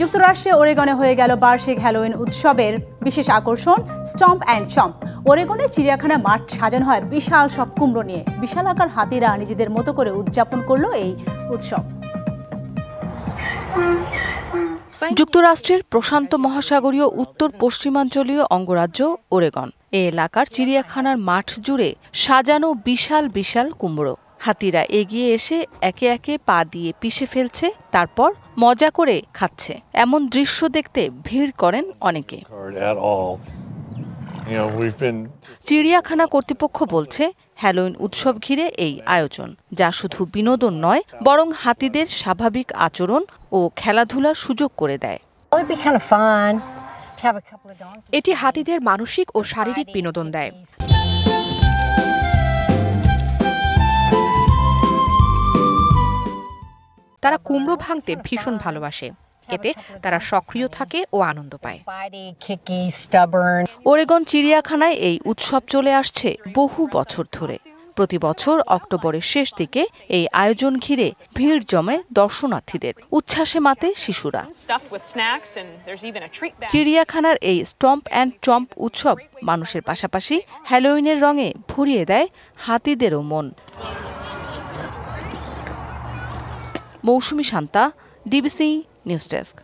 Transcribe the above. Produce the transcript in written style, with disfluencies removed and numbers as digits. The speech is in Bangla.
যুক্তরাষ্ট্রে ওরেগনে হয়ে গেল বার্ষিক হ্যালোউইন উৎসবের বিশেষ আকর্ষণ স্টম্প অ্যান্ড চম্প। ওরেগনে চিড়িয়াখানা মাঠ সাজানো হয় বিশাল সব কুমড়ো নিয়ে। বিশাল আকার হাতিরা নিজেদের মতো করে উদযাপন করলো এই উৎসব। যুক্তরাষ্ট্রের প্রশান্ত মহাসাগরীয় উত্তর পশ্চিমাঞ্চলীয় অঙ্গরাজ্য ওরেগন। এ এলাকার চিড়িয়াখানার মাঠ জুড়ে সাজানো বিশাল বিশাল কুমড়ো। হাতিরা এগিয়ে এসে একে একে পা দিয়ে পিষে ফেলছে, তারপর মজা করে খাচ্ছে। এমন দৃশ্য দেখতে ভিড় করেন অনেকে। চিড়িয়াখানা কর্তৃপক্ষ বলছে, হ্যালোউইন উৎসব ঘিরে এই আয়োজন, যা শুধু বিনোদন নয় বরং হাতিদের স্বাভাবিক আচরণ ও খেলাধুলার সুযোগ করে দেয়। এটি হাতিদের মানসিক ও শারীরিক বিনোদন দেয়। তারা কুমড়ো ভাঙতে ভীষণ ভালোবাসে, এতে তারা সক্রিয় থাকে ও আনন্দ পায়। ওরেগন চিড়িয়াখানায় এই উৎসব চলে আসছে বহু বছর ধরে। প্রতি বছর অক্টোবরের শেষ দিকে এই আয়োজন ঘিরে ভিড় জমে দর্শনার্থীদের, উচ্ছ্বাসে মাতে শিশুরা। চিড়িয়াখানার এই স্টম্প অ্যান্ড চম্প উৎসব মানুষের পাশাপাশি হ্যালোউইনের রঙে ভরিয়ে দেয় হাতিদেরও মন। মৌসুমী শান্তা, ডিবিসি নিউজ ডেস্ক।